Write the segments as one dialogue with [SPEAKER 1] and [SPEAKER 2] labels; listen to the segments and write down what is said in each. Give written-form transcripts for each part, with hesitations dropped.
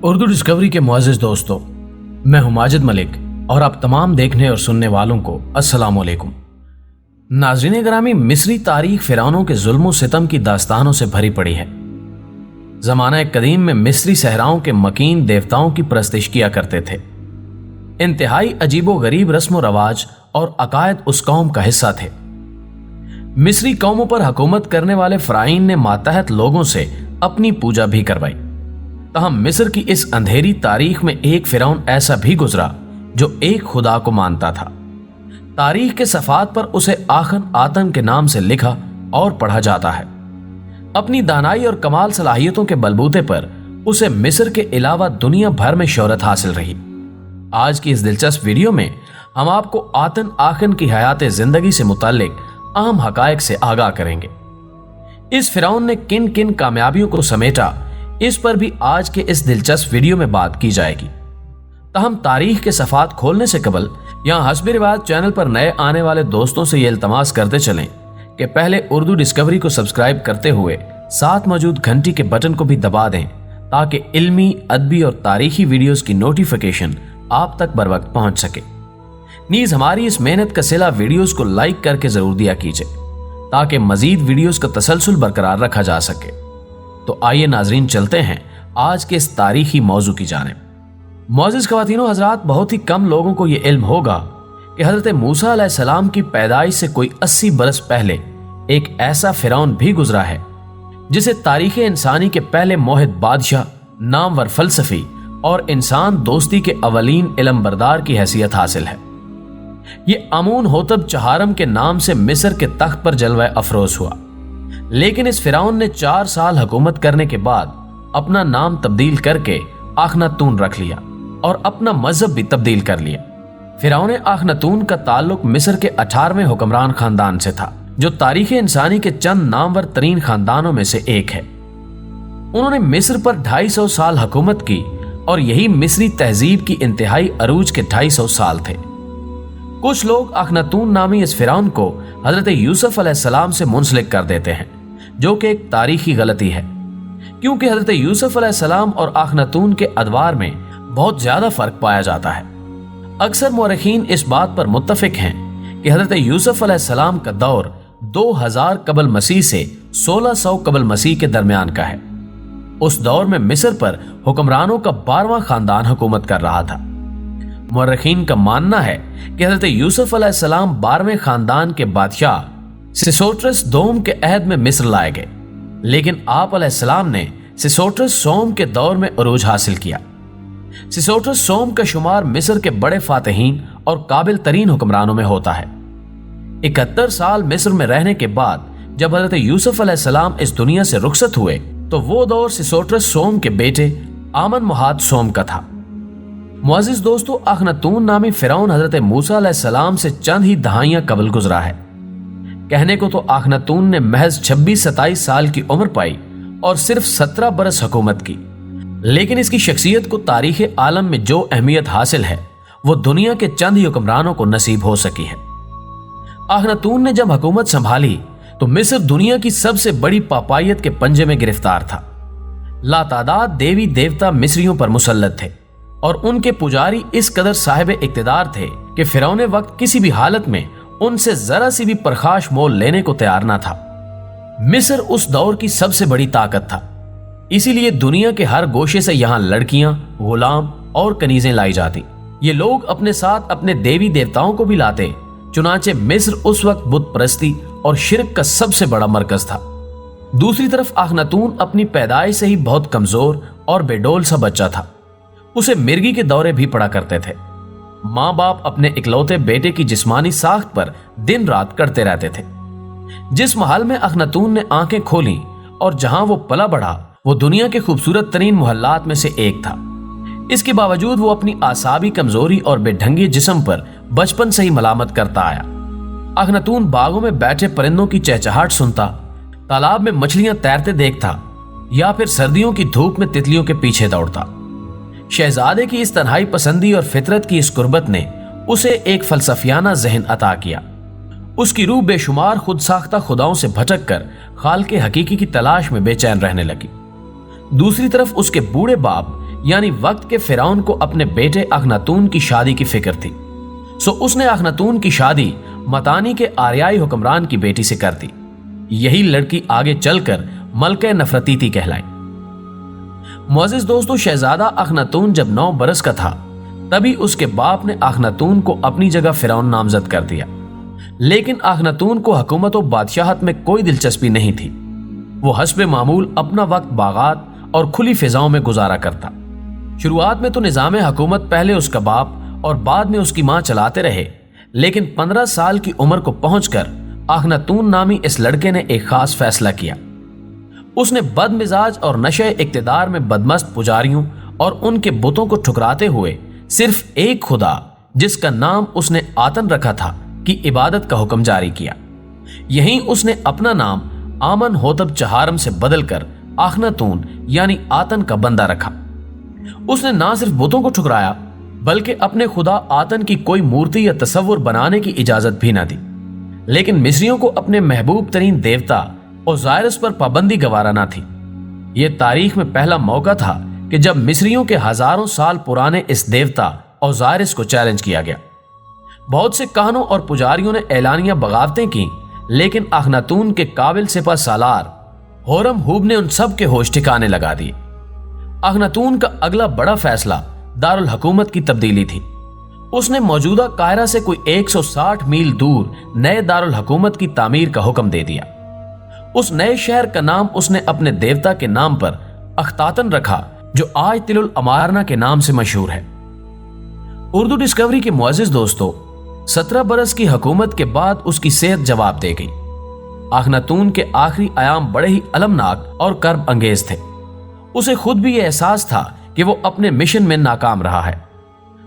[SPEAKER 1] Urdu discovery के मुअज़्ज़िज़ दोस्तों, मैं हूं माजिद मलिक और आप तमाम देखने और सुनने वालों को अस्सलाम वालेकुम। नाज़रीन ग्रामी, मिस्री तारीख फ़िरौनों के जुल्म और सितम की दास्तानों से भरी पड़ी है। ज़माना कदीम में मिस्री सहराओं के मकीन देवताओं की परस्तिश किया करते थे। इंतहाई अजीबो गरीब रस्म व रवाज और अकायद उस कौम का हिस्सा थे। मिस्री कौमों पर हुकूमत करने वाले फ़राइन ने मातहत लोगों से अपनी पूजा भी करवाई। तहम मिस्र की इस अंधेरी तारीख में एक फ़िरौन ऐसा भी गुजरा जो एक खुदा को मानता था। तारीख के सफ़ात पर उसे आखन आतन के नाम से लिखा और पढ़ा जाता है। अपनी दानाई और कमाल सलाहियतों के बलबूते पर उसे मिस्र के अलावा दुनिया भर में शोहरत हासिल रही। आज की इस दिलचस्प वीडियो में हम आपको आतन आखन की हयात जिंदगी से मुताल्लिक अहम हकायक से आगाह करेंगे। इस फ़िरौन ने किन किन कामयाबियों को समेटा, इस पर भी आज के इस दिलचस्प वीडियो में बात की जाएगी। तहम तारीख के सफ़ात खोलने से कबल यहाँ हस्बे रिवायत चैनल पर नए आने वाले दोस्तों से ये इल्तमास करते चलें कि पहले उर्दू डिस्कवरी को सब्सक्राइब करते हुए साथ मौजूद घंटी के बटन को भी दबा दें ताकि इल्मी, अदबी और तारीखी वीडियोस की नोटिफिकेशन आप तक बर वक्त पहुंच सके। नीज हमारी इस मेहनत का सिला वीडियोस को लाइक करके जरूर दिया कीजिए ताकि मजीद वीडियोस का तसलसल बरकरार रखा जा सके। तो आइए नाजरीन, चलते हैं आज के इस तारीखी मौजू की जानिब। मुअज़्ज़िज़ ख़वातीनो हज़रात, बहुत ही कम लोगों को यह इल्म होगा कि हज़रत मूसा अलैहिस्सलाम की पैदाइश से कोई 80 बरस पहले एक ऐसा फ़िरौन भी गुजरा है जिसे तारीख़ इंसानी के पहले मोहित बादशाह, नामवर फ़लसफ़ी और इंसान दोस्ती के अवलीन इल्म बरदार की हैसियत हासिल है। ये आमून होतब चहारम के नाम से मिस्र के तख्त पर जलवा अफरोज हुआ, लेकिन इस फ़िरौन ने 4 साल हुकूमत करने के बाद अपना नाम तब्दील करके आखनातून रख लिया और अपना मजहब भी तब्दील कर लिया। फ़िरौन आखनातून का ताल्लुक मिस्र के 18वें हुक्मरान खानदान से था, जो तारीख़ इंसानी के चंद नामवर तरीन खानदानों में से एक है। उन्होंने मिस्र पर 250 साल हुकूमत की और यही मिस्री तहजीब की इंतहाई अरूज के 250 साल थे। कुछ लोग आखनातून नामी इस फ़िरौन को हज़रत यूसुफ अलैहिस्सलाम से मुंसलिक कर देते हैं, जो कि एक तारीखी गलती है, क्योंकि हज़रत यूसुफ अलैहिस्सलाम और आखनातून के अदवार में बहुत ज़्यादा फ़र्क पाया जाता है। अक्सर मुअर्रिखीन इस बात पर मुत्तफ़िक हैं कि हज़रत यूसुफ अलैहिस्सलाम का दौर 2000 कबल मसीह से 1600 कबल मसीह के दरमियान का है। उस दौर में मिस्र पर हुक्मरानों का 12वां खानदान हुकूमत कर रहा था। मुअर्रिखीन का मानना है कि हज़रत यूसुफ अलैहिस्सलाम 12वें खानदान के बादशाह सिसोट्रस दोम के अहद में मिस्र लाए गए, लेकिन आप अलैहिस्सलाम ने सिसोट्रस सोम के दौर में अरूज हासिल किया। सिसोट्रस सोम का शुमार मिस्र के बड़े फातहीन और काबिल तरीन हुक्मरानों में होता है। 71 साल मिस्र में रहने के बाद जब हज़रत यूसुफ अलैहिस्सलाम इस दुनिया से रुखसत हुए तो वो दौर सिसोट्रस सोम के बेटे आमन मुहाद सोम का था। मुअज़्ज़िज़ दोस्तों, आखनातून नामी फ़िरौन हज़रत मूसा अलैहिस्सलाम से चंद ही दहाइयां कबल गुजरा है। कहने को तो आखनातून ने महज 26-27 साल की उम्र पाई और सिर्फ 17 बरस हुकूमत की, लेकिन इसकी शख्सियत को तारीख़ आलम में जो अहमियत हासिल है वो दुनिया के चंद ही हुक्मरानों को नसीब हो सकी है। आखनातून ने जब हुकूमत संभाली तो मिस्र दुनिया की सबसे बड़ी पापायत के पंजे में गिरफ्तार था। लातादाद देवी देवता मिस्रियों पर मुसल्लत थे और उनके पुजारी इस कदर साहिब इक्तिदार थे कि फ़िरौन वक्त किसी भी हालत में उनसे जरा सी भी परखाश मोल लेने को तैयार ना था। मिस्र उस दौर की सबसे बड़ी ताकत था, इसीलिए दुनिया के हर गोशे से यहाँ लड़कियां, गुलाम और कनीजें लाई जाती। ये लोग अपने साथ अपने देवी देवताओं को भी लाते। चुनाचे मिस्र उस वक्त बुत परस्ती और शिरक का सबसे बड़ा मरकज था। दूसरी तरफ आखनातून अपनी पैदाइश से ही बहुत कमजोर और बेडोल सा बच्चा था। उसे मिर्गी के दौरे भी पड़ा करते थे। माँ बाप अपने इकलौते बेटे की जिस्मानी साख्त पर दिन रात करते रहते थे। जिस महल में आखनातून ने आंखें खोली और जहां वो पला बढ़ा वो दुनिया के खूबसूरत तरीन मोहल्लात में से एक था। इसके बावजूद वो अपनी आसाबी कमजोरी और बेढंगे जिस्म पर बचपन से ही मलामत करता आया। आखनातून बागों में बैठे परिंदों की चहचहाट सुनता, तालाब में मछलियां तैरते देखता या फिर सर्दियों की धूप में तितलियों के पीछे दौड़ता। शहजादे की इस तन्हाई पसंदी और फितरत की इस कुर्बत ने उसे एक फलसफियाना जहन अता किया। उसकी रूह बेशुमार खुद साख्ता खुदाओं से भटक कर खाल के हकीकी की तलाश में बेचैन रहने लगी। दूसरी तरफ उसके बूढ़े बाप یعنی وقت کے فرعون کو اپنے بیٹے اخناتون کی شادی کی فکر تھی، سو اس نے اخناتون کی شادی متانی کے آریائی حکمران کی بیٹی سے کر دی۔ یہی لڑکی آگے چل کر ملکہ نفرتیتی کہلائی۔ معزز دوستو، شہزادہ اخناتون جب 9 برس کا تھا تبھی اس کے باپ نے اخناتون کو اپنی جگہ فرعون نامزد کر دیا، لیکن اخناتون کو حکومت و بادشاہت میں کوئی دلچسپی نہیں تھی۔ وہ حسب معمول اپنا وقت باغات اور کھلی فضاؤں میں گزارا کرتا۔ شروعات میں تو نظام حکومت پہلے اس کا باپ اور بعد میں اس کی ماں چلاتے رہے، لیکن 15 سال کی عمر کو پہنچ کر اخناتون نامی اس لڑکے نے ایک خاص فیصلہ کیا۔ اس نے بد مزاج اور نشہ اقتدار میں بدمست پجاریوں اور ان کے بتوں کو ٹھکراتے ہوئے صرف ایک خدا، جس کا نام اس نے آتن رکھا تھا، کی عبادت کا حکم جاری کیا۔ یہیں اس نے اپنا نام آمن ہوتب چہارم سے بدل کر اخناتون یعنی آتن کا بندہ رکھا۔ اس نے نہ صرف بتوں کو ٹھکرایا بلکہ اپنے خدا آتن کی کوئی مورتی یا تصور بنانے کی اجازت بھی نہ دی۔ لیکن مصریوں کو اپنے محبوب ترین دیوتا اوزائرس پر پابندی گوارا نہ تھی۔ یہ تاریخ میں پہلا موقع تھا کہ جب مصریوں کے ہزاروں سال پرانے اس دیوتا اوزائرس کو چیلنج کیا گیا۔ بہت سے کہنوں اور پجاریوں نے اعلانیہ بغاوتیں کی، لیکن اخناتون کے قابل سپہ سالار ہورم ہوب نے ان سب کے ہوش ٹھکانے لگا دیے۔ اخناتون کا اگلا بڑا فیصلہ دارالحکومت کی تبدیلی تھی۔ اس نے موجودہ قاہرہ سے کوئی 160 میل دور نئے دارالحکومت کی تعمیر کا حکم دے دیا۔ اس نئے شہر کا نام اس نے اپنے دیوتا کے نام پر اختاتن رکھا، جو آج تل الامارنا کے نام سے مشہور ہے۔ اردو ڈسکوری کے معزز دوستو، 17 برس کی حکومت کے بعد اس کی صحت جواب دے گئی۔ اخناتون کے آخری ایام بڑے ہی المناک اور کرب انگیز تھے۔ اسے خود بھی یہ احساس تھا کہ وہ اپنے مشن میں ناکام رہا ہے۔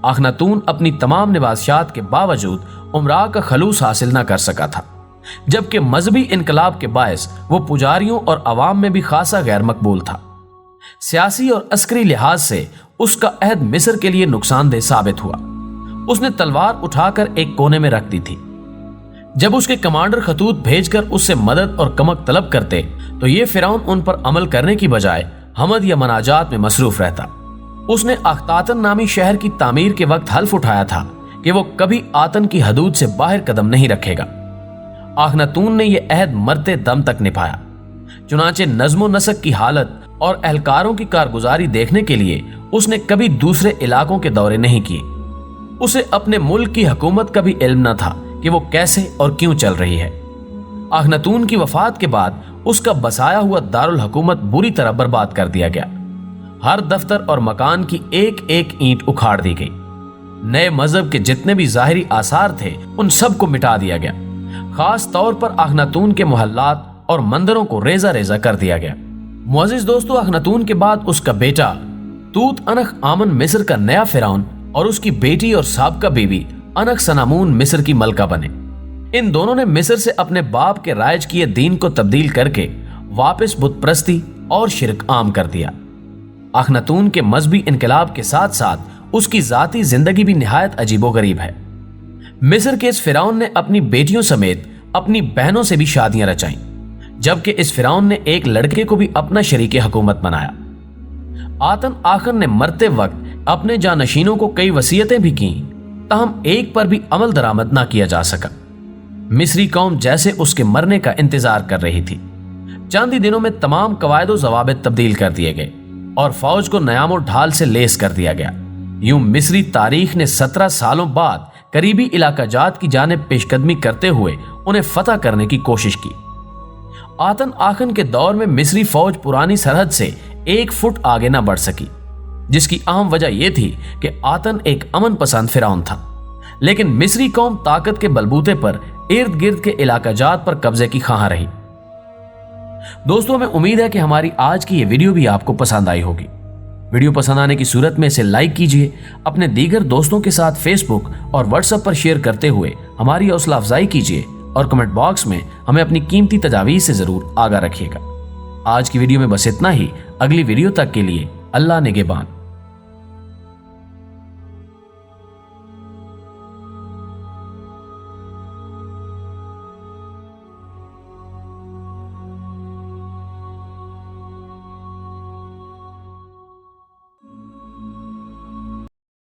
[SPEAKER 1] اخناتون اپنی تمام نوازشات کے باوجود امراء کا خلوص حاصل نہ کر سکا تھا، جبکہ مذہبی انقلاب کے باعث وہ پجاریوں اور عوام میں بھی خاصا غیر مقبول تھا۔ سیاسی اور عسکری لحاظ سے اس کا عہد مصر کے لیے نقصان دہ ثابت ہوا۔ اس نے تلوار اٹھا کر ایک کونے میں رکھ دی تھی۔ جب اس کے کمانڈر خطوط بھیج کر اس سے مدد اور کمک طلب کرتے تو یہ فرعون ان پر عمل کرنے کی بجائے حمد یا مناجات میں مصروف رہتا۔ اس نے اختاتن نامی شہر کی تعمیر کے وقت حلف اٹھایا تھا کہ وہ کبھی آتن کی حدود سے باہر قدم نہیں رکھے گا۔ اخناتون نے یہ عہد مرتے دم تک نبھایا۔ چنانچہ نظم و نسق کی حالت اور اہلکاروں کی کارگزاری دیکھنے کے لیے اس نے کبھی دوسرے علاقوں کے دورے نہیں کیے۔ اسے اپنے ملک کی حکومت کا بھی علم نہ تھا کہ وہ کیسے اور کیوں چل رہی ہے۔ اخناتون کی وفات کے بعد اس کا بسایا ہوا دارالحکومت بری طرح برباد کر دیا گیا۔ ہر دفتر اور مکان کی ایک ایک اینٹ اکھاڑ دی گئی۔ نئے مذہب کے جتنے بھی ظاہری آثار تھے ان سب کو مٹا دیا گیا۔ خاص طور پر اخناتون کے محلات اور مندروں کو ریزہ ریزہ کر دیا گیا۔ معزز دوستو، اخناتون کے بعد اس کا بیٹا توت انخ آمن مصر کا نیا فرعون اور اس کی بیٹی اور سابقہ بیوی انخ سنامون مصر کی ملکہ بنے۔ ان دونوں نے مصر سے اپنے باپ کے رائج کیے دین کو تبدیل کر کے واپس بت پرستی اور شرک عام کر دیا۔ اخناتون کے مذہبی انقلاب کے ساتھ ساتھ اس کی ذاتی زندگی بھی نہایت عجیب و غریب ہے۔ مصر کے اس فرعون نے اپنی بیٹیوں سمیت اپنی بہنوں سے بھی شادیاں رچائیں، جبکہ اس فرعون نے ایک لڑکے کو بھی اپنا شریک حکومت بنایا۔ آتن آخر نے مرتے وقت اپنے جانشینوں کو کئی وصیتیں بھی کیں، تاہم ایک پر بھی عمل درآمد نہ کیا جا سکا۔ مصری قوم جیسے اس کے مرنے کا انتظار کر رہی تھی۔ چند ہی دنوں میں تمام قواعد و ضوابط تبدیل کر دیے گئے اور فوج کو نیام و ڈھال سے لیس کر دیا گیا۔ یوں مصری تاریخ نے 17 سالوں بعد قریبی علاقہ جات کی جانب پیش قدمی کرتے ہوئے انہیں فتح کرنے کی کوشش کی۔ آتن آخن کے دور میں مصری فوج پرانی سرحد سے 1 فٹ آگے نہ بڑھ سکی، جس کی اہم وجہ یہ تھی کہ آتن ایک امن پسند فرعون تھا، لیکن مصری قوم طاقت کے بلبوتے پر ارد گرد کے علاقہ جات پر قبضے کی خواہاں رہی۔ دوستوں، ہمیں امید ہے کہ ہماری آج کی یہ ویڈیو بھی آپ کو پسند آئی ہوگی۔ ویڈیو پسند آنے کی صورت میں اسے لائک کیجئے، اپنے دیگر دوستوں کے ساتھ فیس بک اور واٹس ایپ پر شیئر کرتے ہوئے ہماری حوصلہ افزائی کیجئے اور کمنٹ باکس میں ہمیں اپنی قیمتی تجاویز سے ضرور آگاہ رکھیے گا۔ آج کی ویڈیو میں بس اتنا ہی۔ اگلی ویڈیو تک کے لیے اللہ نگہبان۔